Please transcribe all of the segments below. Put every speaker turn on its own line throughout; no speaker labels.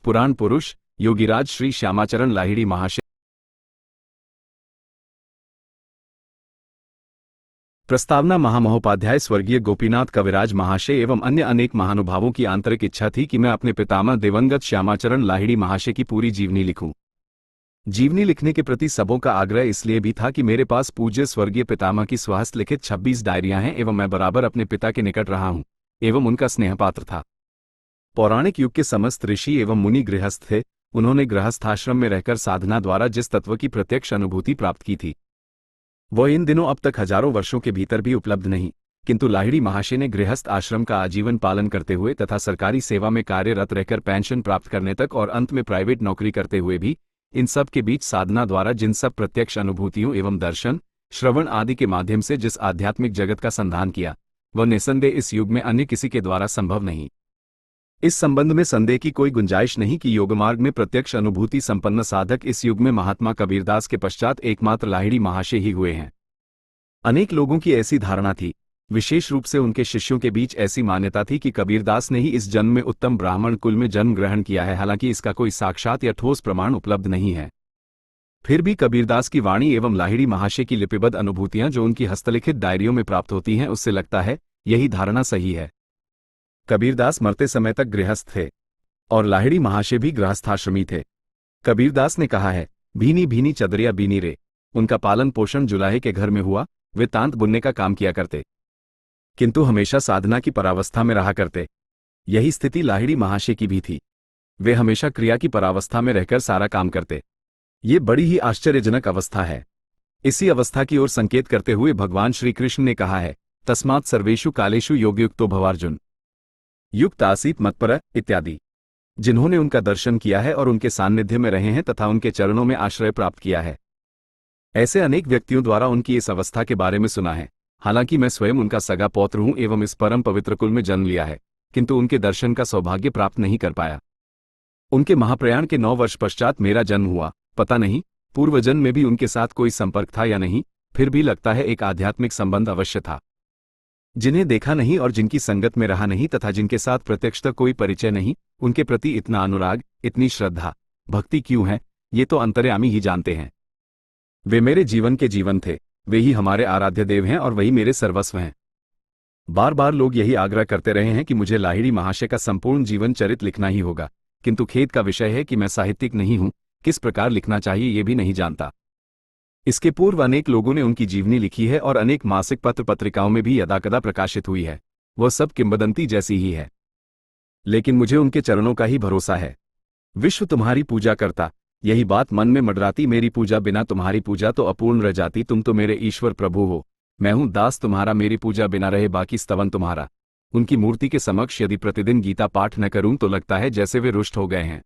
पुराण पुरुष योगीराज श्री श्यामाचरण लाहिड़ी महाशय। प्रस्तावना महामहोपाध्याय स्वर्गीय गोपीनाथ कविराज महाशय एवं अन्य अनेक महानुभावों की आंतरिक इच्छा थी कि मैं अपने पितामह दिवंगत श्यामाचरण लाहिड़ी महाशय की पूरी जीवनी लिखूं। जीवनी लिखने के प्रति सबों का आग्रह इसलिए भी था कि मेरे पास पूज्य स्वर्गीय पितामह की स्वहस्त लिखित 26 डायरियां हैं एवं मैं बराबर अपने पिता के निकट रहा हूं एवं उनका स्नेहपात्र था। पौराणिक युग के समस्त ऋषि एवं मुनि गृहस्थ थे। उन्होंने गृहस्थाश्रम में रहकर साधना द्वारा जिस तत्व की प्रत्यक्ष अनुभूति प्राप्त की थी वह इन दिनों अब तक हजारों वर्षों के भीतर भी उपलब्ध नहीं, किंतु लाहिड़ी महाशय ने गृहस्थ आश्रम का आजीवन पालन करते हुए तथा सरकारी सेवा में कार्यरत रहकर पेंशन प्राप्त करने तक और अंत में प्राइवेट नौकरी करते हुए भी इन सब के बीच साधना द्वारा जिन सब प्रत्यक्ष अनुभूतियों एवं दर्शन श्रवण आदि के माध्यम से जिस आध्यात्मिक जगत का संधान किया वह निसंदेह इस युग में अन्य किसी के द्वारा संभव नहीं। इस संबंध में संदेह की कोई गुंजाइश नहीं कि योगमार्ग में प्रत्यक्ष अनुभूति संपन्न साधक इस युग में महात्मा कबीरदास के पश्चात एकमात्र लाहिड़ी महाशय ही हुए हैं। अनेक लोगों की ऐसी धारणा थी, विशेष रूप से उनके शिष्यों के बीच ऐसी मान्यता थी कि कबीरदास ने ही इस जन्म में उत्तम ब्राह्मण कुल में जन्म ग्रहण किया है। हालांकि इसका कोई साक्षात या ठोस प्रमाण उपलब्ध नहीं है। फिर भी कबीरदास की वाणी एवं लाहिड़ी महाशय की लिपिबद्ध अनुभूतियां जो उनकी हस्तलिखित डायरियों में प्राप्त होती हैं उससे लगता है यही धारणा सही है। कबीरदास मरते समय तक गृहस्थ थे और लाहिड़ी महाशय भी गृहस्थाश्रमी थे। कबीरदास ने कहा है, भीनी भीनी चदरिया बीनी रे। उनका पालन पोषण जुलाहे के घर में हुआ। वे तांत बुनने का काम किया करते किंतु हमेशा साधना की परावस्था में रहा करते। यही स्थिति लाहिड़ी महाशय की भी थी। वे हमेशा क्रिया की परावस्था में रहकर सारा काम करते। ये बड़ी ही आश्चर्यजनक अवस्था है। इसी अवस्था की ओर संकेत करते हुए भगवान श्री कृष्ण ने कहा है, तस्मात् सर्वेषु कालेषु योगयुक्तो भवार्जुन युक्त आसीत मत्पर इत्यादि। जिन्होंने उनका दर्शन किया है और उनके सान्निध्य में रहे हैं तथा उनके चरणों में आश्रय प्राप्त किया है, ऐसे अनेक व्यक्तियों द्वारा उनकी इस अवस्था के बारे में सुना है। हालांकि मैं स्वयं उनका सगा पौत्र हूं एवं इस परम पवित्र कुल में जन्म लिया है, किंतु उनके दर्शन का सौभाग्य प्राप्त नहीं कर पाया। उनके महाप्रयाण के 9 वर्ष पश्चात मेरा जन्म हुआ। पता नहीं पूर्व जन्म में भी उनके साथ कोई संपर्क था या नहीं, फिर भी लगता है एक आध्यात्मिक संबंध अवश्य था। जिन्हें देखा नहीं और जिनकी संगत में रहा नहीं तथा जिनके साथ प्रत्यक्षतः कोई परिचय नहीं, उनके प्रति इतना अनुराग, इतनी श्रद्धा भक्ति क्यों है, ये तो अंतर्यामी ही जानते हैं। वे मेरे जीवन के जीवन थे। वे ही हमारे आराध्य देव हैं और वही मेरे सर्वस्व हैं। बार बार लोग यही आग्रह करते रहे हैं कि मुझे लाहिड़ी महाशय का संपूर्ण जीवन चरित लिखना ही होगा, किंतु खेद का विषय है कि मैं साहित्यिक नहीं हूं। किस प्रकार लिखना चाहिए ये भी नहीं जानता। इसके पूर्व अनेक लोगों ने उनकी जीवनी लिखी है और अनेक मासिक पत्र पत्रिकाओं में भी यदाकदा प्रकाशित हुई है। वह सब किंवदंती जैसी ही है, लेकिन मुझे उनके चरणों का ही भरोसा है। विश्व तुम्हारी पूजा करता, यही बात मन में मडराती। मेरी पूजा बिना तुम्हारी पूजा तो अपूर्ण रह जाती। तुम तो मेरे ईश्वर प्रभु हो, मैं हूं दास तुम्हारा। मेरी पूजा बिना रहे बाकी स्तवन तुम्हारा। उनकी मूर्ति के समक्ष यदि प्रतिदिन गीता पाठ न करूं तो लगता है जैसे वे रुष्ट हो गए हैं।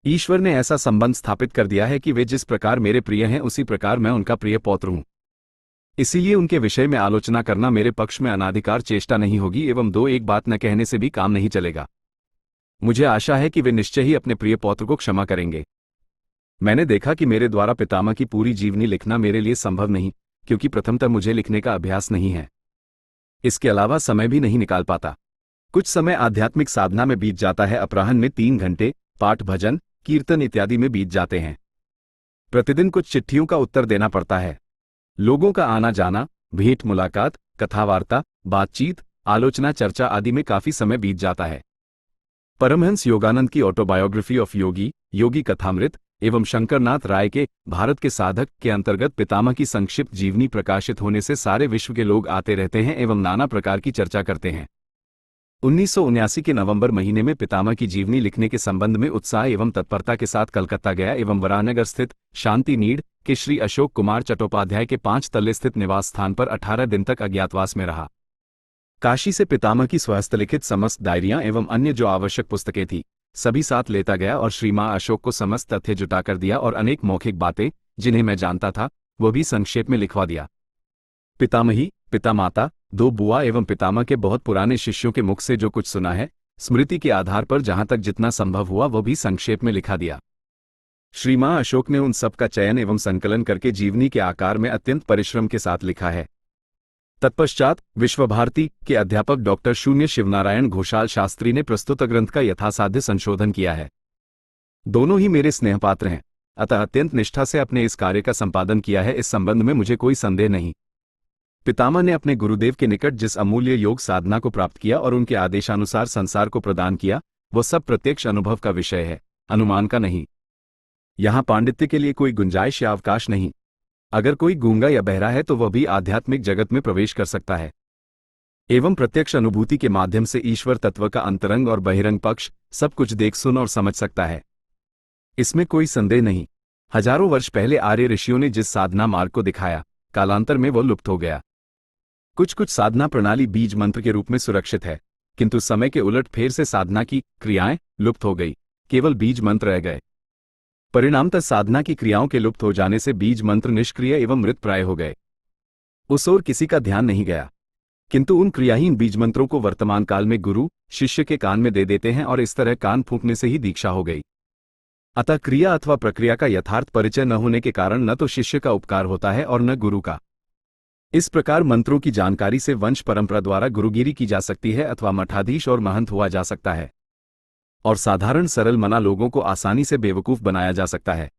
ईश्वर ने ऐसा संबंध स्थापित कर दिया है कि वे जिस प्रकार मेरे प्रिय हैं उसी प्रकार मैं उनका प्रिय पौत्र हूं। इसीलिए उनके विषय में आलोचना करना मेरे पक्ष में अनाधिकार चेष्टा नहीं होगी एवं दो एक बात न कहने से भी काम नहीं चलेगा। मुझे आशा है कि वे निश्चय ही अपने प्रिय पौत्र को क्षमा करेंगे। मैंने देखा कि मेरे द्वारा पितामह की पूरी जीवनी लिखना मेरे लिए संभव नहीं, क्योंकि प्रथमतः मुझे लिखने का अभ्यास नहीं है। इसके अलावा समय भी नहीं निकाल पाता। कुछ समय आध्यात्मिक साधना में बीत जाता है। अपराह्न में 3 घंटे पाठ भजन कीर्तन इत्यादि में बीत जाते हैं। प्रतिदिन कुछ चिट्ठियों का उत्तर देना पड़ता है। लोगों का आना जाना, भेंट मुलाकात, कथावार्ता, बातचीत, आलोचना चर्चा आदि में काफी समय बीत जाता है। परमहंस योगानंद की ऑटोबायोग्राफी ऑफ योगी, योगी कथामृत एवं शंकरनाथ राय के भारत के साधक के अंतर्गत पितामह की संक्षिप्त जीवनी प्रकाशित होने से सारे विश्व के लोग आते रहते हैं एवं नाना प्रकार की चर्चा करते हैं। 1979 के नवंबर महीने में पितामह की जीवनी लिखने के संबंध में उत्साह एवं तत्परता के साथ कलकत्ता गया एवं वरानगर स्थित शांति नीड के श्री अशोक कुमार चट्टोपाध्याय के 5 तल्ले स्थित निवास स्थान पर 18 दिन तक अज्ञातवास में रहा। काशी से पितामह की स्वहस्तलिखित समस्त डायरियां एवं अन्य जो आवश्यक पुस्तकें थी सभी साथ लेता गया और श्री मां अशोक को समस्त तथ्य जुटाकर दिया और अनेक मौखिक बातें जिन्हें मैं जानता था वो भी संक्षेप में लिखवा दिया। पितामही, पिता माता, 2 बुआ एवं पितामह के बहुत पुराने शिष्यों के मुख से जो कुछ सुना है, स्मृति के आधार पर जहां तक जितना संभव हुआ वो भी संक्षेप में लिखा दिया। श्री मां अशोक ने उन सब का चयन एवं संकलन करके जीवनी के आकार में अत्यंत परिश्रम के साथ लिखा है। तत्पश्चात विश्वभारती के अध्यापक डॉक्टर शून्य शिवनारायण घोषाल शास्त्री ने प्रस्तुत ग्रंथ का यथासाध्य संशोधन किया है। दोनों ही मेरे स्नेहपात्र हैं, अतः अत्यंत निष्ठा से अपने इस कार्य का संपादन किया है, इस संबंध में मुझे कोई संदेह नहीं। पितामह ने अपने गुरुदेव के निकट जिस अमूल्य योग साधना को प्राप्त किया और उनके आदेशानुसार संसार को प्रदान किया, वो सब प्रत्यक्ष अनुभव का विषय है, अनुमान का नहीं। यहाँ पांडित्य के लिए कोई गुंजाइश या अवकाश नहीं। अगर कोई गूंगा या बहरा है तो वह भी आध्यात्मिक जगत में प्रवेश कर सकता है एवं प्रत्यक्ष अनुभूति के माध्यम से ईश्वर तत्व का अंतरंग और बहिरंग पक्ष सब कुछ देख सुन और समझ सकता है। इसमें कोई संदेह नहीं। हजारों वर्ष पहले आर्य ऋषियों ने जिस साधना मार्ग को दिखाया, कालांतर में वो लुप्त हो गया। कुछ कुछ साधना प्रणाली बीज मंत्र के रूप में सुरक्षित है, किंतु समय के उलट फेर से साधना की क्रियाएं लुप्त हो गई, केवल बीज मंत्र रह गए। परिणामतः साधना की क्रियाओं के लुप्त हो जाने से बीज मंत्र निष्क्रिय एवं मृतप्राय हो गए। उस ओर किसी का ध्यान नहीं गया, किंतु उन क्रियाहीन बीज मंत्रों को वर्तमान काल में गुरु शिष्य के कान में दे देते हैं और इस तरह कान फूंकने से ही दीक्षा हो गई। अतः क्रिया अथवा प्रक्रिया का यथार्थ परिचय न होने के कारण न तो शिष्य का उपकार होता है और न गुरु का। इस प्रकार मंत्रों की जानकारी से वंश परंपरा द्वारा गुरुगिरी की जा सकती है अथवा मठाधीश और महंत हुआ जा सकता है, और साधारण सरल मना लोगों को आसानी से बेवकूफ बनाया जा सकता है।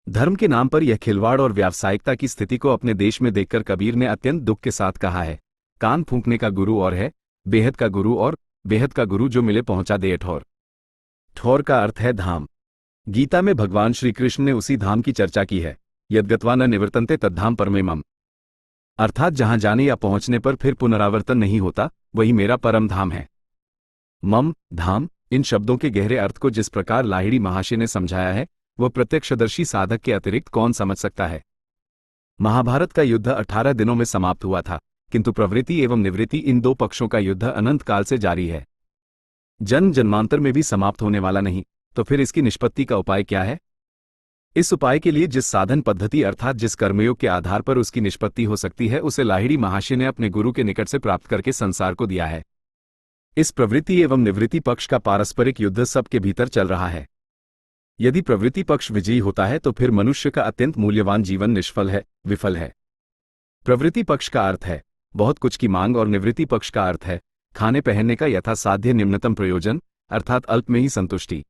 धर्म के नाम पर यह खिलवाड़ और व्यावसायिकता की स्थिति को अपने देश में देखकर कबीर ने अत्यंत दुख के साथ कहा है, कान फूंकने का गुरु और है बेहद का गुरु, और बेहद का गुरु जो मिले पहुंचा दे ठौर। ठौर का अर्थ है धाम। गीता में भगवान श्री कृष्ण ने उसी धाम की चर्चा की है, यद्गत्वा न निवर्तन्ते तद्धाम परमेमम, अर्थात जहां जाने या पहुंचने पर फिर पुनरावर्तन नहीं होता, वही मेरा परम धाम है। मम धाम, इन शब्दों के गहरे अर्थ को जिस प्रकार लाहिड़ी महाशय ने समझाया है, वह प्रत्यक्षदर्शी साधक के अतिरिक्त कौन समझ सकता है। महाभारत का युद्ध 18 दिनों में समाप्त हुआ था, किंतु प्रवृत्ति एवं निवृत्ति इन दो पक्षों का युद्ध अनंत काल से जारी है, जन्म जन्मांतर में भी समाप्त होने वाला नहीं। तो फिर इसकी निष्पत्ति का उपाय क्या है? इस उपाय के लिए जिस साधन पद्धति अर्थात जिस कर्मयोग के आधार पर उसकी निष्पत्ति हो सकती है, उसे लाहिड़ी महाशय ने अपने गुरु के निकट से प्राप्त करके संसार को दिया है। इस प्रवृत्ति एवं निवृत्ति पक्ष का पारस्परिक युद्ध सबके भीतर चल रहा है। यदि प्रवृत्ति पक्ष विजयी होता है तो फिर मनुष्य का अत्यंत मूल्यवान जीवन निष्फल है, विफल है। प्रवृत्ति पक्ष का अर्थ है बहुत कुछ की मांग और निवृत्ति पक्ष का अर्थ है खाने पहनने का यथासाध्य निम्नतम प्रयोजन, अर्थात अल्प में ही संतुष्टि।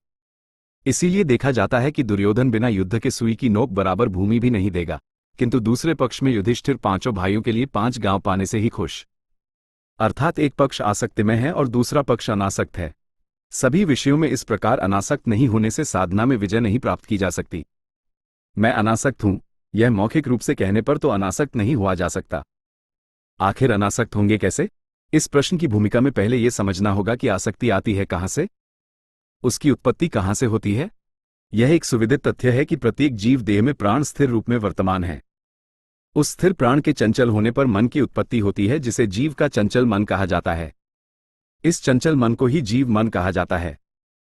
इसीलिए देखा जाता है कि दुर्योधन बिना युद्ध के सुई की नोक बराबर भूमि भी नहीं देगा, किंतु दूसरे पक्ष में युधिष्ठिर पांचों भाइयों के लिए 5 गांव पाने से ही खुश। अर्थात एक पक्ष आसक्तिमय है और दूसरा पक्ष अनासक्त है। सभी विषयों में इस प्रकार अनासक्त नहीं होने से साधना में विजय नहीं प्राप्त की जा सकती। मैं अनासक्त हूं, यह मौखिक रूप से कहने पर तो अनासक्त नहीं हुआ जा सकता। आखिर अनासक्त होंगे कैसे? इस प्रश्न की भूमिका में पहले यह समझना होगा कि आसक्ति आती है कहां से, उसकी उत्पत्ति कहां से होती है। यह एक सुविदित तथ्य है कि प्रत्येक जीव देह में प्राण स्थिर रूप में वर्तमान है। उस स्थिर प्राण के चंचल होने पर मन की उत्पत्ति होती है, जिसे जीव का चंचल मन कहा जाता है। इस चंचल मन को ही जीव मन कहा जाता है।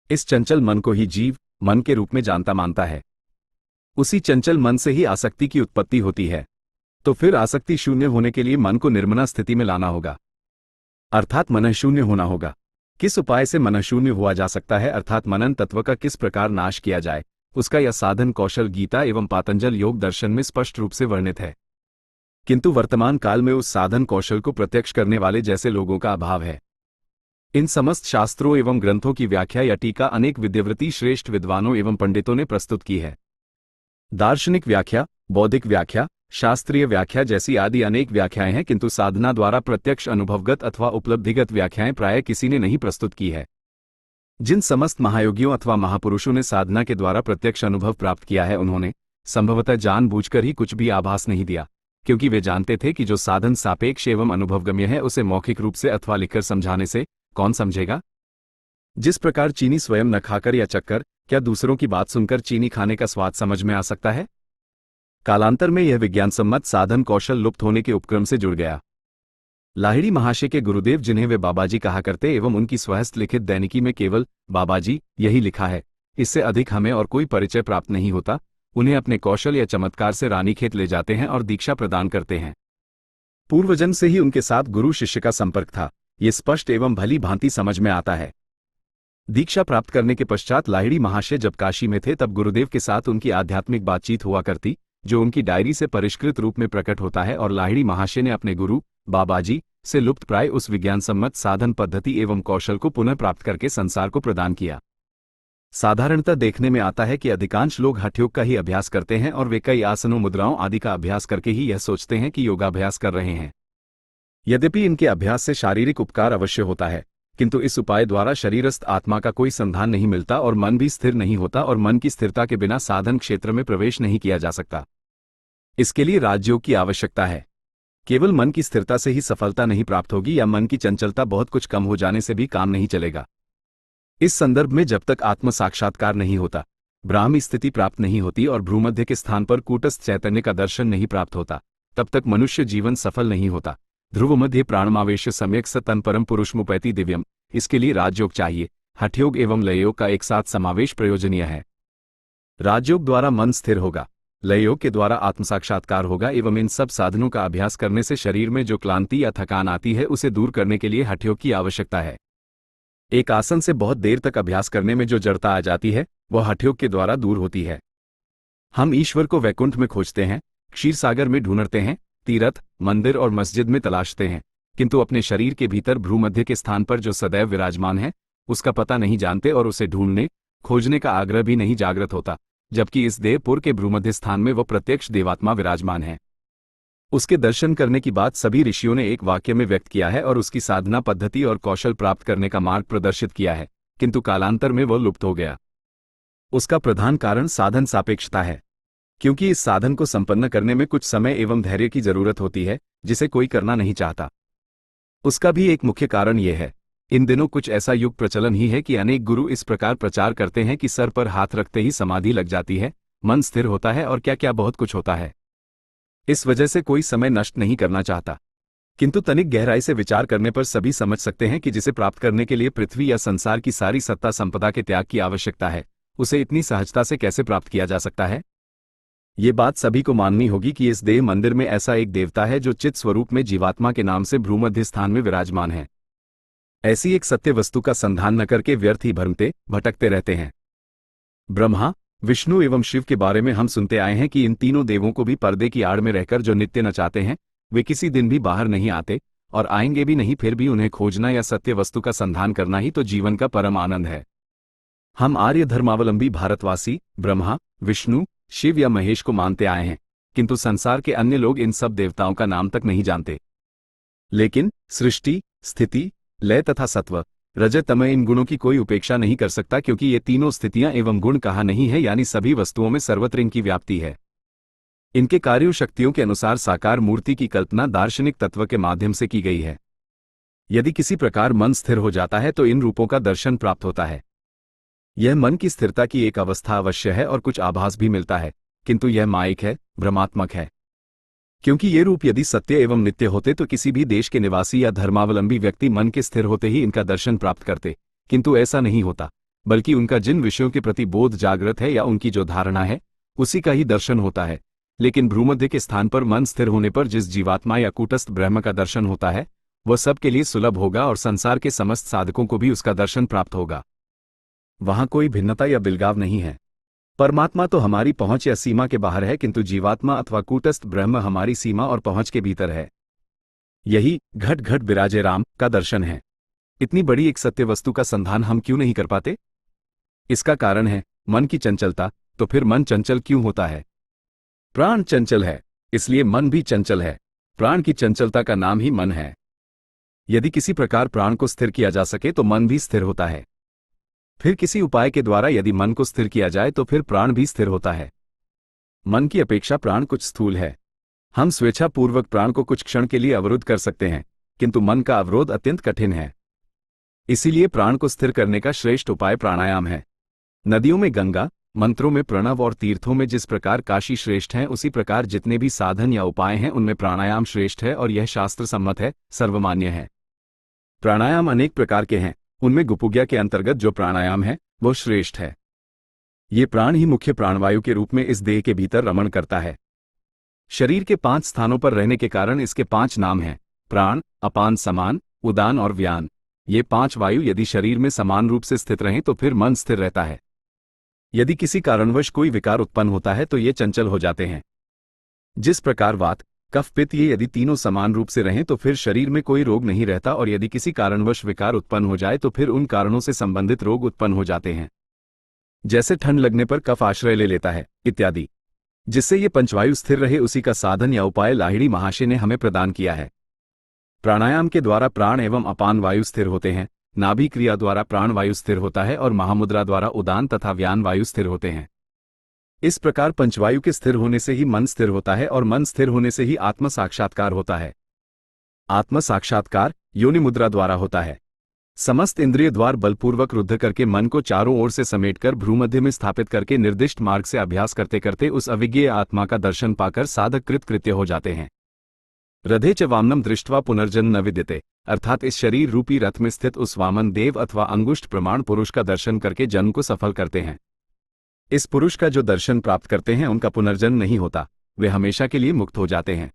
इस चंचल मन को ही जीव मन के रूप में जानता मानता है। उसी चंचल मन से ही आसक्ति की उत्पत्ति होती है। तो फिर आसक्ति शून्य होने के लिए मन को निर्मला स्थिति में लाना होगा, अर्थात मन शून्य होना होगा। किस उपाय से मन शून्य हुआ जा सकता है, अर्थात मनन तत्व का किस प्रकार नाश किया जाए, उसका यह साधन कौशल गीता एवं पातंजल योग दर्शन में स्पष्ट रूप से वर्णित है। किंतु वर्तमान काल में उस साधन कौशल को प्रत्यक्ष करने वाले जैसे लोगों का अभाव है। इन समस्त शास्त्रों एवं ग्रंथों की व्याख्या या टीका अनेक विद्यावृत्ति श्रेष्ठ विद्वानों एवं पंडितों ने प्रस्तुत की है। दार्शनिक व्याख्या, बौद्धिक व्याख्या, शास्त्रीय व्याख्या जैसी आदि अनेक व्याख्याएं हैं, किंतु साधना द्वारा प्रत्यक्ष अनुभवगत अथवा उपलब्धिगत व्याख्याएं प्रायः किसी ने नहीं प्रस्तुत की है। जिन समस्त महायोगियों अथवा महापुरुषों ने साधना के द्वारा प्रत्यक्ष अनुभव प्राप्त किया है, उन्होंने संभवतः जानबूझकर ही कुछ भी आभास नहीं दिया, क्योंकि वे जानते थे कि जो साधन सापेक्ष एवं अनुभवगम्य है उसे मौखिक रूप से अथवा लिखकर समझाने से कौन समझेगा। जिस प्रकार चीनी स्वयं न खाकर या चखकर, क्या दूसरों की बात सुनकर चीनी खाने का स्वाद समझ में आ सकता है? कालांतर में यह विज्ञानसम्मत साधन कौशल लुप्त होने के उपक्रम से जुड़ गया। लाहिड़ी महाशय के गुरुदेव, जिन्हें वे बाबाजी कहा करते एवं उनकी स्वहस्त लिखित दैनिकी में केवल बाबाजी यही लिखा है, इससे अधिक हमें और कोई परिचय प्राप्त नहीं होता, उन्हें अपने कौशल या चमत्कार से रानीखेत ले जाते हैं और दीक्षा प्रदान करते हैं। पूर्वजन्म से ही उनके साथ गुरु शिष्य का संपर्क था, ये स्पष्ट एवं भली भांति समझ में आता है। दीक्षा प्राप्त करने के पश्चात लाहिड़ी महाशय जब काशी में थे, तब गुरुदेव के साथ उनकी आध्यात्मिक बातचीत हुआ करती, जो उनकी डायरी से परिष्कृत रूप में प्रकट होता है, और लाहिड़ी महाशय ने अपने गुरु बाबाजी से लुप्त प्राय उस विज्ञानसम्मत साधन पद्धति एवं कौशल को पुनः प्राप्त करके संसार को प्रदान किया। साधारणतः देखने में आता है कि अधिकांश लोग हठयोग का ही अभ्यास करते हैं और वे कई आसनों, मुद्राओं आदि का अभ्यास करके ही यह सोचते हैं कि योगाभ्यास कर रहे हैं। यद्यपि इनके अभ्यास से शारीरिक उपकार अवश्य होता है, किंतु इस उपाय द्वारा शरीरस्थ आत्मा का कोई संधान नहीं मिलता और मन भी स्थिर नहीं होता, और मन की स्थिरता के बिना साधन क्षेत्र में प्रवेश नहीं किया जा सकता। इसके लिए राजयोग की आवश्यकता है। केवल मन की स्थिरता से ही सफलता नहीं प्राप्त होगी, या मन की चंचलता बहुत कुछ कम हो जाने से भी काम नहीं चलेगा। इस संदर्भ में जब तक आत्म साक्षात्कार नहीं होता, ब्राह्मी स्थिति प्राप्त नहीं होती और भ्रूमध्य के स्थान पर कूटस्थ चैतन्य का दर्शन नहीं प्राप्त होता, तब तक मनुष्य जीवन सफल नहीं होता। ध्रुव मध्य प्राणमावेश सम्यक स तन परम पुरुषमुपैति दिव्यम। इसके लिए राजयोग चाहिए। हठयोग एवं लययोग का एक साथ समावेश प्रयोजनीय है। राजयोग द्वारा मन स्थिर होगा, लययोग के द्वारा आत्मसाक्षात्कार होगा, एवं इन सब साधनों का अभ्यास करने से शरीर में जो क्लांति या थकान आती है उसे दूर करने के लिए हठयोग की आवश्यकता है। एक आसन से बहुत देर तक अभ्यास करने में जो जड़ता आ जाती है वह हठयोग के द्वारा दूर होती है। हम ईश्वर को वैकुंठ में खोजते हैं, क्षीर सागर में ढूंढते हैं, तीर्थ, मंदिर और मस्जिद में तलाशते हैं, किंतु अपने शरीर के भीतर भ्रूमध्य के स्थान पर जो सदैव विराजमान है उसका पता नहीं जानते और उसे ढूंढने खोजने का आग्रह भी नहीं जागृत होता, जबकि इस देहपुर के भ्रूमध्य स्थान में वह प्रत्यक्ष देवात्मा विराजमान है। उसके दर्शन करने की बात सभी ऋषियों ने एक वाक्य में व्यक्त किया है और उसकी साधना पद्धति और कौशल प्राप्त करने का मार्ग प्रदर्शित किया है, किंतु कालांतर में वह लुप्त हो गया। उसका प्रधान कारण साधन सापेक्षता है, क्योंकि इस साधन को संपन्न करने में कुछ समय एवं धैर्य की जरूरत होती है, जिसे कोई करना नहीं चाहता। उसका भी एक मुख्य कारण यह है, इन दिनों कुछ ऐसा युग प्रचलन ही है कि अनेक गुरु इस प्रकार प्रचार करते हैं कि सर पर हाथ रखते ही समाधि लग जाती है, मन स्थिर होता है और क्या क्या बहुत कुछ होता है। इस वजह से कोई समय नष्ट नहीं करना चाहता, किंतु तनिक गहराई से विचार करने पर सभी समझ सकते हैं कि जिसे प्राप्त करने के लिए पृथ्वी या संसार की सारी सत्ता संपदा के त्याग की आवश्यकता है, उसे इतनी सहजता से कैसे प्राप्त किया जा सकता है। ये बात सभी को माननी होगी कि इस देव मंदिर में ऐसा एक देवता है जो चित्त स्वरूप में जीवात्मा के नाम से भ्रूमध्य स्थान में विराजमान है। ऐसी एक सत्य वस्तु का संधान न करके व्यर्थ ही भ्रमते भटकते रहते हैं। ब्रह्मा, विष्णु एवं शिव के बारे में हम सुनते आए हैं कि इन तीनों देवों को भी पर्दे की आड़ में रहकर जो नित्य नचाते हैं, वे किसी दिन भी बाहर नहीं आते और आएंगे भी नहीं, फिर भी उन्हें खोजना या सत्य वस्तु का संधान करना ही तो जीवन का परम आनंद है। हम आर्य धर्मावलंबी भारतवासी ब्रह्मा, विष्णु, शिव या महेश को मानते आए हैं, किंतु संसार के अन्य लोग इन सब देवताओं का नाम तक नहीं जानते। लेकिन सृष्टि, स्थिति, लय तथा सत्व, रजत, तमः इन गुणों की कोई उपेक्षा नहीं कर सकता, क्योंकि ये तीनों स्थितियां एवं गुण कहाँ नहीं है, यानी सभी वस्तुओं में सर्वत्र इनकी व्याप्ति है। इनके कार्यों शक्तियों के अनुसार साकार मूर्ति की कल्पना दार्शनिक तत्व के माध्यम से की गई है। यदि किसी प्रकार मन स्थिर हो जाता है तो इन रूपों का दर्शन प्राप्त होता है। यह मन की स्थिरता की एक अवस्था अवश्य है और कुछ आभास भी मिलता है, किंतु यह मायिक है, भ्रमात्मक है। क्योंकि ये रूप यदि सत्य एवं नित्य होते तो किसी भी देश के निवासी या धर्मावलंबी व्यक्ति मन के स्थिर होते ही इनका दर्शन प्राप्त करते, किंतु ऐसा नहीं होता, बल्कि उनका जिन विषयों के प्रति बोध जागृत है या उनकी जो धारणा है उसी का ही दर्शन होता है। लेकिन भ्रूमध्य के स्थान पर मन स्थिर होने पर जिस जीवात्मा या कूटस्थ ब्रह्म का दर्शन होता है वह सबके लिए सुलभ होगा और संसार के समस्त साधकों को भी उसका दर्शन प्राप्त होगा। वहां कोई भिन्नता या बिलगाव नहीं है। परमात्मा तो हमारी पहुंच या सीमा के बाहर है, किंतु जीवात्मा अथवा कूटस्थ ब्रह्म हमारी सीमा और पहुंच के भीतर है। यही घट घट विराजे राम का दर्शन है। इतनी बड़ी एक सत्य वस्तु का संधान हम क्यों नहीं कर पाते? इसका कारण है मन की चंचलता। तो फिर मन चंचल क्यों होता है? प्राण चंचल है, इसलिए मन भी चंचल है। प्राण की चंचलता का नाम ही मन है। यदि किसी प्रकार प्राण को स्थिर किया जा सके तो मन भी स्थिर होता है। फिर किसी उपाय के द्वारा यदि मन को स्थिर किया जाए तो फिर प्राण भी स्थिर होता है। मन की अपेक्षा प्राण कुछ स्थूल है। हम स्वेच्छापूर्वक प्राण को कुछ क्षण के लिए अवरुद्ध कर सकते हैं, किंतु मन का अवरोध अत्यंत कठिन है। इसीलिए प्राण को स्थिर करने का श्रेष्ठ उपाय प्राणायाम है। नदियों में गंगा, मंत्रों में प्रणव और तीर्थों में जिस प्रकार काशी श्रेष्ठ है, उसी प्रकार जितने भी साधन या उपाय हैं उनमें प्राणायाम श्रेष्ठ है और यह शास्त्र सम्मत है, सर्वमान्य है। प्राणायाम अनेक प्रकार के हैं, उनमें गुपुज्ञा के अंतर्गत जो प्राणायाम है वो श्रेष्ठ है। ये प्राण ही मुख्य प्राणवायु के रूप में इस देह के भीतर रमण करता है। शरीर के 5 स्थानों पर रहने के कारण इसके 5 नाम हैं: प्राण, अपान, समान, उदान और व्यान। ये 5 वायु यदि शरीर में समान रूप से स्थित रहें तो फिर मन स्थिर रहता है। यदि किसी कारणवश कोई विकार उत्पन्न होता है तो ये चंचल हो जाते हैं। जिस प्रकार वात, कफ, पित्त ये यदि तीनों समान रूप से रहें तो फिर शरीर में कोई रोग नहीं रहता, और यदि किसी कारणवश विकार उत्पन्न हो जाए तो फिर उन कारणों से संबंधित रोग उत्पन्न हो जाते हैं। जैसे ठंड लगने पर कफ आश्रय ले लेता है इत्यादि। जिससे ये पंचवायु स्थिर रहे उसी का साधन या उपाय लाहिड़ी महाशय ने हमें प्रदान किया है। प्राणायाम के द्वारा प्राण एवं अपान वायु स्थिर होते हैं, नाभि क्रिया द्वारा प्राण वायु स्थिर होता है और महामुद्रा द्वारा उदान तथा व्यान वायु स्थिर होते हैं। इस प्रकार पंचवायु के स्थिर होने से ही मन स्थिर होता है और मन स्थिर होने से ही आत्म साक्षात्कार होता है। आत्म साक्षात्कार योनि मुद्रा द्वारा होता है। समस्त इंद्रिय द्वार बलपूर्वक रुद्ध करके मन को चारों ओर से समेटकर भ्रूमध्य में स्थापित करके निर्दिष्ट मार्ग से अभ्यास करते करते उस अविज्ञेय आत्मा का दर्शन पाकर साधक कृत कृत्य हो जाते हैं। रथे च वामनम दृष्ट्वा पुनर्जन्म न विद्यते, अर्थात इस शरीर रूपी रथ में स्थित उस वामन देव अथवा अंगुष्ठ प्रमाण पुरुष का दर्शन करके जन्म को सफल करते हैं। इस पुरुष का जो दर्शन प्राप्त करते हैं उनका पुनर्जन्म नहीं होता, वे हमेशा के लिए मुक्त हो जाते हैं।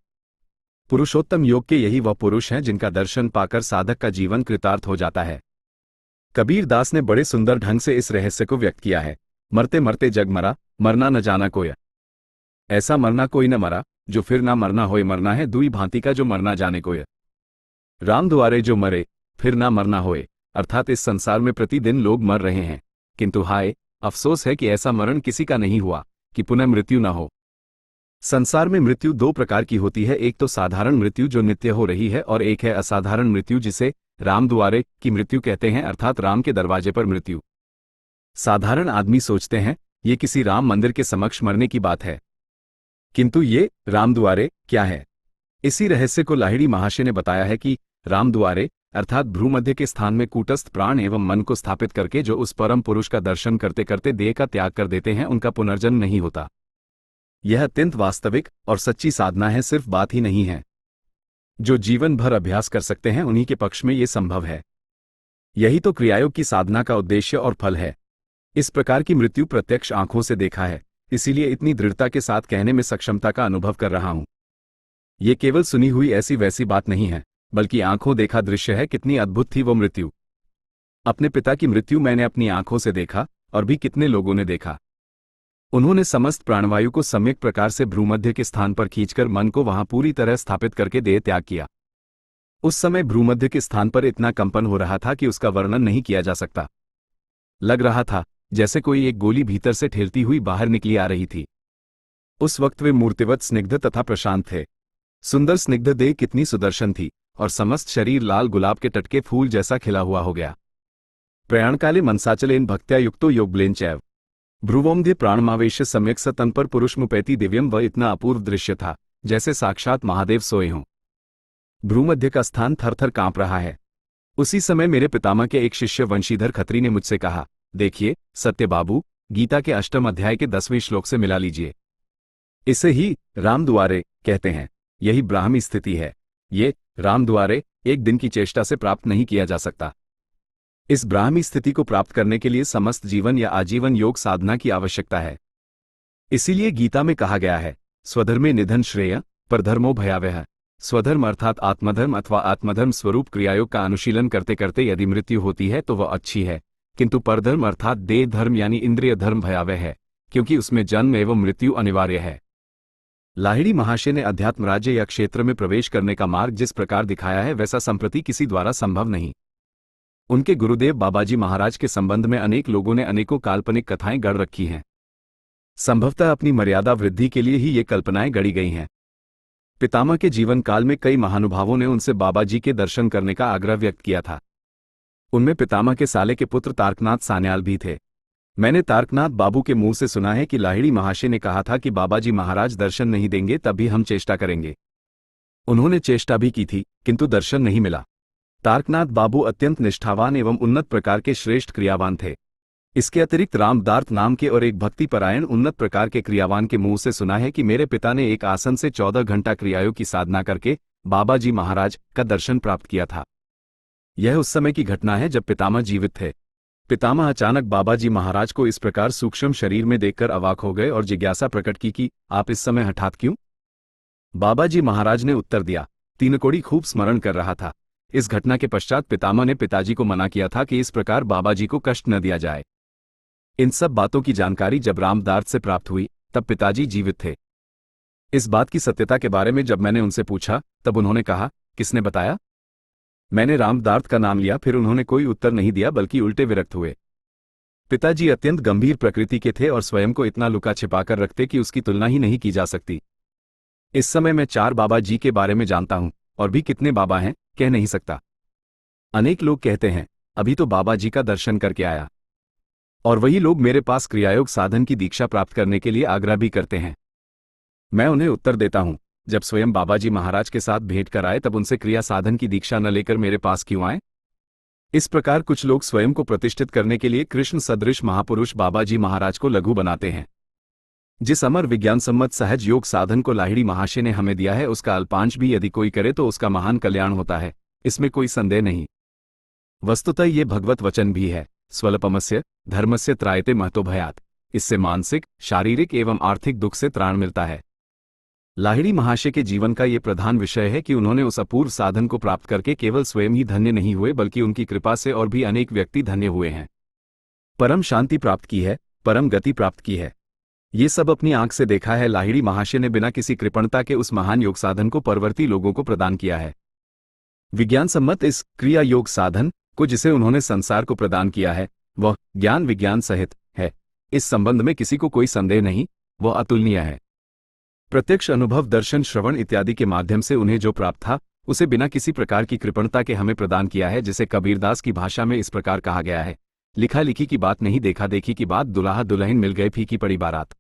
पुरुषोत्तम योग के यही वह पुरुष हैं जिनका दर्शन पाकर साधक का जीवन कृतार्थ हो जाता है। कबीर दास ने बड़े सुंदर ढंग से इस रहस्य को व्यक्त किया है। मरते मरते जग मरा, मरना न जाना कोय। ऐसा मरना कोई न मरा, जो फिर ना मरना होए मरना है दुई भांति का जो मरना जाने कोय। राम द्वारे जो मरे, फिर ना मरना होए, अर्थात इस संसार में प्रतिदिन लोग मर रहे हैं, किंतु हाय अफसोस है कि ऐसा मरण किसी का नहीं हुआ कि पुनः मृत्यु न हो। संसार में मृत्यु दो प्रकार की होती है, एक तो साधारण मृत्यु जो नित्य हो रही है और एक है असाधारण मृत्यु जिसे राम द्वारे की मृत्यु कहते हैं, अर्थात राम के दरवाजे पर मृत्यु। साधारण आदमी सोचते हैं ये किसी राम मंदिर के समक्ष मरने की बात है, किंतु ये राम द्वारे क्या है। इसी रहस्य को लाहिड़ी महाशय ने बताया है कि राम द्वारे अर्थात भ्रूमध्य के स्थान में कूटस्थ प्राण एवं मन को स्थापित करके जो उस परम पुरुष का दर्शन करते करते देह का त्याग कर देते हैं उनका पुनर्जन्म नहीं होता। यह अत्यंत वास्तविक और सच्ची साधना है, सिर्फ बात ही नहीं है। जो जीवन भर अभ्यास कर सकते हैं उन्हीं के पक्ष में ये संभव है। यही तो क्रियायोग की साधना का उद्देश्य और फल है। इस प्रकार की मृत्यु प्रत्यक्ष आंखों से देखा है, इसीलिए इतनी दृढ़ता के साथ कहने में सक्षमता का अनुभव कर रहा हूं। ये केवल सुनी हुई ऐसी वैसी बात नहीं है, बल्कि आंखों देखा दृश्य है। कितनी अद्भुत थी वो मृत्यु। अपने पिता की मृत्यु मैंने अपनी आंखों से देखा, और भी कितने लोगों ने देखा। उन्होंने समस्त प्राणवायु को सम्यक प्रकार से भ्रूमध्य के स्थान पर खींचकर मन को वहां पूरी तरह स्थापित करके देह त्याग किया। उस समय भ्रूमध्य के स्थान पर इतना कंपन हो रहा था कि उसका वर्णन नहीं किया जा सकता। लग रहा था जैसे कोई एक गोली भीतर से ठेलती हुई बाहर निकली आ रही थी। उस वक्त वे मूर्तिवत स्निग्ध तथा प्रशांत थे। सुंदर स्निग्ध देह कितनी सुदर्शन थी और समस्त शरीर लाल गुलाब के टटके फूल जैसा खिला हुआ हो गया। प्रयाणकाले मनसाचलेन भक्त्या युक्तो योगबलेन चैव भ्रुवोमध्य प्राणमावेश सम्यक सतन पर पुरुषमुपैति दिव्यम। वह इतना अपूर्व दृश्य था जैसे साक्षात महादेव सोए हों। भ्रूमध्य का स्थान थर थर कांप रहा है। उसी समय मेरे पितामह के एक शिष्य वंशीधर खत्री ने मुझसे कहा, देखिए सत्य बाबू, गीता के 8वें अध्याय के 10वें श्लोक से मिला लीजिए। इसे ही राम द्वारे कहते हैं। यही ब्राह्मी स्थिति है। ये राम द्वारे एक दिन की चेष्टा से प्राप्त नहीं किया जा सकता। इस ब्राह्मी स्थिति को प्राप्त करने के लिए समस्त जीवन या आजीवन योग साधना की आवश्यकता है। इसीलिए गीता में कहा गया है, स्वधर्मे निधन श्रेय परधर्मो भयावह। स्वधर्म अर्थात आत्मधर्म अथवा आत्मधर्म स्वरूप क्रियायोग का अनुशीलन करते करते यदि मृत्यु होती है तो वह अच्छी है, किंतु परधर्म अर्थात देह धर्म यानी इंद्रिय धर्म भयावह है, क्योंकि उसमें जन्म एवं मृत्यु अनिवार्य है। लाहिड़ी महाशय ने अध्यात्म राज्य या क्षेत्र में प्रवेश करने का मार्ग जिस प्रकार दिखाया है वैसा संप्रति किसी द्वारा संभव नहीं। उनके गुरुदेव बाबाजी महाराज के संबंध में अनेक लोगों ने अनेकों काल्पनिक कथाएं गढ़ रखी हैं। संभवतः अपनी मर्यादा वृद्धि के लिए ही ये कल्पनाएं गढ़ी गई हैं। पितामह के जीवन काल में कई महानुभावों ने उनसे बाबाजी के दर्शन करने का आग्रह व्यक्त किया था। उनमें पितामह के साले के पुत्र तारकनाथ सान्याल भी थे। मैंने तारकनाथ बाबू के मुंह से सुना है कि लाहिड़ी महाशय ने कहा था कि बाबाजी महाराज दर्शन नहीं देंगे तब भी हम चेष्टा करेंगे। उन्होंने चेष्टा भी की थी, किंतु दर्शन नहीं मिला। तारकनाथ बाबू अत्यंत निष्ठावान एवं उन्नत प्रकार के श्रेष्ठ क्रियावान थे। इसके अतिरिक्त रामदार्थ नाम के और एक भक्तिपरायण उन्नत प्रकार के क्रियावान के मुंह से सुना है कि मेरे पिता ने एक आसन से 14 घंटा क्रियायोग की साधना करके बाबाजी महाराज का दर्शन प्राप्त किया था। यह उस समय की घटना है जब पितामह जीवित थे। पितामह अचानक बाबाजी महाराज को इस प्रकार सूक्ष्म शरीर में देखकर अवाक हो गए और जिज्ञासा प्रकट की कि आप इस समय हठात क्यों? बाबाजी महाराज ने उत्तर दिया, तीनकोड़ी खूब स्मरण कर रहा था। इस घटना के पश्चात पितामह ने पिताजी को मना किया था कि इस प्रकार बाबाजी को कष्ट न दिया जाए। इन सब बातों की जानकारी जब रामदार्थ से प्राप्त हुई तब पिताजी जीवित थे। इस बात की सत्यता के बारे में जब मैंने उनसे पूछा तब उन्होंने कहा, किसने बताया? मैंने रामदार्थ का नाम लिया, फिर उन्होंने कोई उत्तर नहीं दिया बल्कि उल्टे विरक्त हुए। पिताजी अत्यंत गंभीर प्रकृति के थे और स्वयं को इतना लुका छिपाकर रखते कि उसकी तुलना ही नहीं की जा सकती। इस समय मैं 4 बाबा जी के बारे में जानता हूं, और भी कितने बाबा हैं कह नहीं सकता। अनेक लोग कहते हैं अभी तो बाबा जी का दर्शन करके आया, और वही लोग मेरे पास क्रियायोग साधन की दीक्षा प्राप्त करने के लिए आग्रह भी करते हैं। मैं उन्हें उत्तर देता हूं, जब स्वयं बाबा जी महाराज के साथ भेंट कर आए तब उनसे क्रिया साधन की दीक्षा न लेकर मेरे पास क्यों आए? इस प्रकार कुछ लोग स्वयं को प्रतिष्ठित करने के लिए कृष्ण सदृश महापुरुष बाबा जी महाराज को लघु बनाते हैं। जिस अमर विज्ञान सम्मत सहज योग साधन को लाहिड़ी महाशय ने हमें दिया है उसका अल्पांश भी यदि कोई करे तो उसका महान कल्याण होता है, इसमें कोई संदेह नहीं। वस्तुतः ये भगवत वचन भी है, स्वल्पमस्य धर्मस्य त्रायते महतो भयात्। इससे मानसिक, शारीरिक एवं आर्थिक दुख से त्राण मिलता है। लाहिड़ी महाशय के जीवन का ये प्रधान विषय है कि उन्होंने उस अपूर्व साधन को प्राप्त करके केवल स्वयं ही धन्य नहीं हुए बल्कि उनकी कृपा से और भी अनेक व्यक्ति धन्य हुए हैं। परम शांति प्राप्त की है, परम गति प्राप्त की है। ये सब अपनी आंख से देखा है। लाहिड़ी महाशय ने बिना किसी कृपणता के उस महान योग साधन को परवर्ती लोगों को प्रदान किया है। विज्ञान सम्मत इस क्रिया योग साधन को जिसे उन्होंने संसार को प्रदान किया है वह ज्ञान विज्ञान सहित है। इस संबंध में किसी को कोई संदेह नहीं, वह अतुलनीय है। प्रत्यक्ष अनुभव, दर्शन, श्रवण इत्यादि के माध्यम से उन्हें जो प्राप्त था उसे बिना किसी प्रकार की कृपणता के हमें प्रदान किया है, जिसे कबीरदास की भाषा में इस प्रकार कहा गया है, लिखा लिखी की बात नहीं, देखा देखी की बात, दुल्हा दुल्हन मिल गए फीकी पड़ी बारात।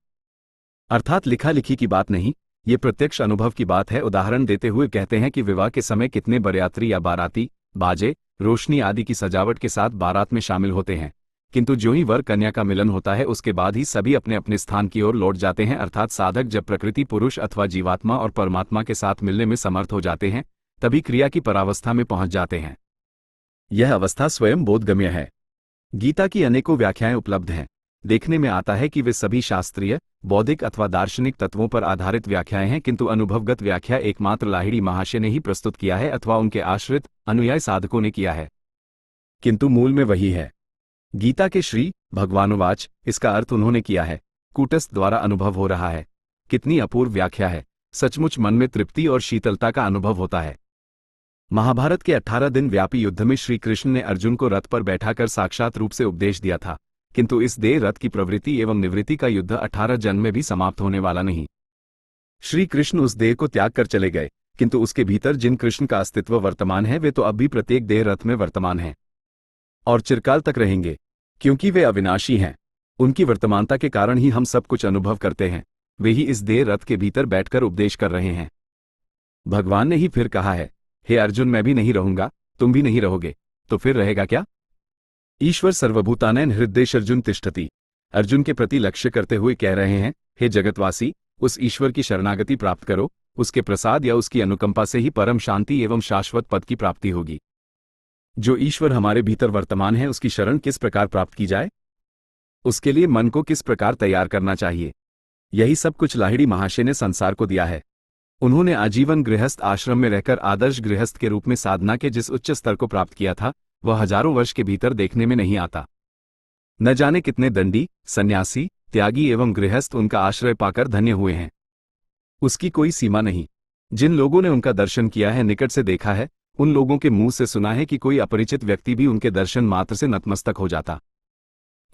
अर्थात लिखा लिखी की बात नहीं, ये प्रत्यक्ष अनुभव की बात है। उदाहरण देते हुए कहते हैं कि विवाह के समय कितने बरयात्री या बाराती बाजे, रोशनी आदि की सजावट के साथ बारात में शामिल होते हैं, किंतु जो ही वर कन्या का मिलन होता है उसके बाद ही सभी अपने अपने स्थान की ओर लौट जाते हैं। अर्थात साधक जब प्रकृति पुरुष अथवा जीवात्मा और परमात्मा के साथ मिलने में समर्थ हो जाते हैं तभी क्रिया की परावस्था में पहुंच जाते हैं। यह अवस्था स्वयं बोधगम्य है। गीता की अनेकों व्याख्याएं उपलब्ध हैं। देखने में आता है कि वे सभी शास्त्रीय, बौद्धिक अथवा दार्शनिक तत्वों पर आधारित व्याख्याएं हैं, किंतु अनुभवगत व्याख्या एकमात्र लाहिड़ी महाशय ने ही प्रस्तुत किया है अथवा उनके आश्रित अनुयायी साधकों ने किया है, किंतु मूल में वही है। गीता के श्री भगवानुवाच इसका अर्थ उन्होंने किया है, कूटस्थ द्वारा अनुभव हो रहा है। कितनी अपूर्व व्याख्या है, सचमुच मन में तृप्ति और शीतलता का अनुभव होता है। महाभारत के 18 दिन व्यापी युद्ध में श्री कृष्ण ने अर्जुन को रथ पर बैठाकर साक्षात रूप से उपदेश दिया था, किंतु इस देह रथ की प्रवृत्ति एवं निवृत्ति का युद्ध 18 जन्म में भी समाप्त होने वाला नहीं। श्री कृष्ण उस देह को त्याग कर चले गए, किंतु उसके भीतर जिन कृष्ण का अस्तित्व वर्तमान है वे तो अब भी प्रत्येक देह रथ में वर्तमान हैं और चिरकाल तक रहेंगे, क्योंकि वे अविनाशी हैं। उनकी वर्तमानता के कारण ही हम सब कुछ अनुभव करते हैं। वे ही इस देह रथ के भीतर बैठकर उपदेश कर रहे हैं। भगवान ने ही फिर कहा है, हे अर्जुन, मैं भी नहीं रहूंगा, तुम भी नहीं रहोगे, तो फिर रहेगा क्या? ईश्वर सर्वभूतानैन हृदयेषर्जुन तिष्ठति। अर्जुन के प्रति लक्ष्य करते हुए कह रहे हैं, हे जगतवासी, उस ईश्वर की शरणागति प्राप्त करो। उसके प्रसाद या उसकी अनुकंपा से ही परम शांति एवं शाश्वत पद की प्राप्ति होगी। जो ईश्वर हमारे भीतर वर्तमान है उसकी शरण किस प्रकार प्राप्त की जाए, उसके लिए मन को किस प्रकार तैयार करना चाहिए, यही सब कुछ लाहिड़ी महाशय ने संसार को दिया है। उन्होंने आजीवन गृहस्थ आश्रम में रहकर आदर्श गृहस्थ के रूप में साधना के जिस उच्च स्तर को प्राप्त किया था वह हजारों वर्ष के भीतर देखने में नहीं आता। न जाने कितने दंडी, सन्यासी, त्यागी एवं गृहस्थ उनका आश्रय पाकर धन्य हुए हैं। उसकी कोई सीमा नहीं। जिन लोगों ने उनका दर्शन किया है, निकट से देखा है, उन लोगों के मुंह से सुना है कि कोई अपरिचित व्यक्ति भी उनके दर्शन मात्र से नतमस्तक हो जाता।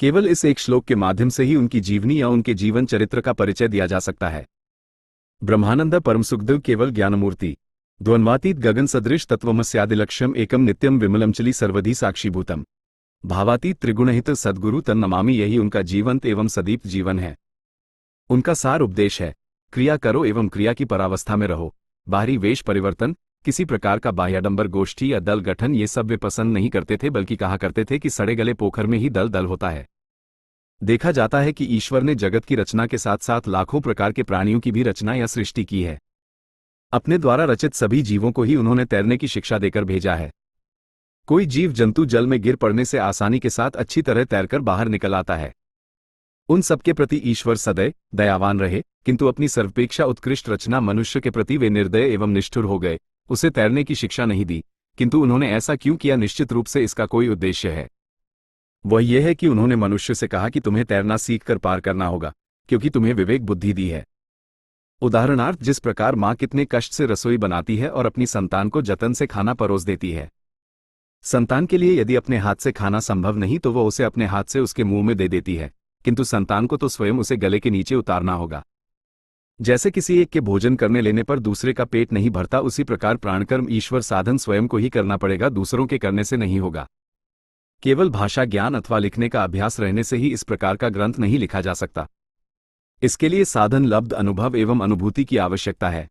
केवल इस एक श्लोक के माध्यम से ही उनकी जीवनी या उनके जीवन चरित्र का परिचय दिया जा सकता है। ब्रह्मानंद परमसुखदेव केवल ज्ञानमूर्ति, द्वन्वातीत गगन सदृश तत्वमस्यादिलक्ष्यम एकम नित्यम विमलमचली सर्वधि साक्षीभूतम, भावातीत त्रिगुणहित सद्गुरु तन्नमामि, यही उनका जीवंत एवं सदीप्त जीवन है। उनका सार उपदेश है, क्रिया करो एवं क्रिया की परावस्था में रहो। बाहरी वेश परिवर्तन, किसी प्रकार का बाह्याडंबर, गोष्ठी या दल गठन, ये सब वे पसंद नहीं करते थे, बल्कि कहा करते थे कि सड़े गले पोखर में ही दल दल होता है। देखा जाता है कि ईश्वर ने जगत की रचना के साथ साथ लाखों प्रकार के प्राणियों की भी रचना या सृष्टि की है। अपने द्वारा रचित सभी जीवों को ही उन्होंने तैरने की शिक्षा देकर भेजा है। कोई जीव जंतु जल में गिर पड़ने से आसानी के साथ अच्छी तरह तैरकर बाहर निकल आता है। उन सबके प्रति ईश्वर सदैव दयावान रहे, किंतु अपनी सर्वपेक्षा उत्कृष्ट रचना मनुष्य के प्रति वे निर्दय एवं निष्ठुर हो गए, उसे तैरने की शिक्षा नहीं दी। किंतु उन्होंने ऐसा क्यों किया? निश्चित रूप से इसका कोई उद्देश्य है। वह यह है कि उन्होंने मनुष्य से कहा कि तुम्हें तैरना सीखकर पार करना होगा, क्योंकि तुम्हें विवेक बुद्धि दी है। उदाहरणार्थ, जिस प्रकार माँ कितने कष्ट से रसोई बनाती है और अपनी संतान को जतन से खाना परोस देती है, संतान के लिए यदि अपने हाथ से खाना संभव नहीं तो वह उसे अपने हाथ से उसके मुंह में दे देती है, किंतु संतान को तो स्वयं उसे गले के नीचे उतारना होगा। जैसे किसी एक के भोजन करने लेने पर दूसरे का पेट नहीं भरता, उसी प्रकार प्राणकर्म ईश्वर साधन स्वयं को ही करना पड़ेगा, दूसरों के करने से नहीं होगा। केवल भाषा ज्ञान अथवा लिखने का अभ्यास रहने से ही इस प्रकार का ग्रंथ नहीं लिखा जा सकता। इसके लिए साधन लब्ध अनुभव एवं अनुभूति की आवश्यकता है।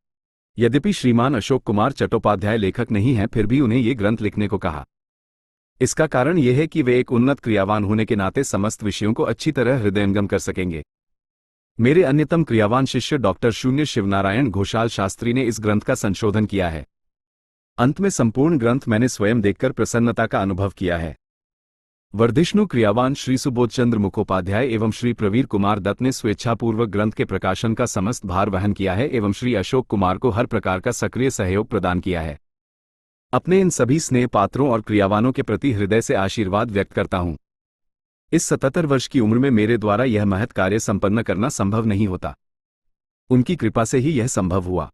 यद्यपि श्रीमान अशोक कुमार चट्टोपाध्याय लेखक नहीं हैं, फिर भी उन्हें ये ग्रंथ लिखने को कहा। इसका कारण यह है कि वे एक उन्नत क्रियावान होने के नाते समस्त विषयों को अच्छी तरह हृदयंगम कर सकेंगे। मेरे अन्यतम क्रियावान शिष्य डॉक्टर शून्य शिवनारायण घोषाल शास्त्री ने इस ग्रंथ का संशोधन किया है। अंत में संपूर्ण ग्रंथ मैंने स्वयं देखकर प्रसन्नता का अनुभव किया है। वर्धिष्णु क्रियावान श्री सुबोधचंद्र मुखोपाध्याय एवं श्री प्रवीर कुमार दत्त ने स्वेच्छापूर्वक ग्रंथ के प्रकाशन का समस्त भार वहन किया है एवं श्री अशोक कुमार को हर प्रकार का सक्रिय सहयोग प्रदान किया है। अपने इन सभी स्नेह पात्रों और क्रियावानों के प्रति हृदय से आशीर्वाद व्यक्त करता हूं। इस 77 वर्ष की उम्र में मेरे द्वारा यह महत् कार्य संपन्न करना संभव नहीं होता। उनकी कृपा से ही यह संभव हुआ।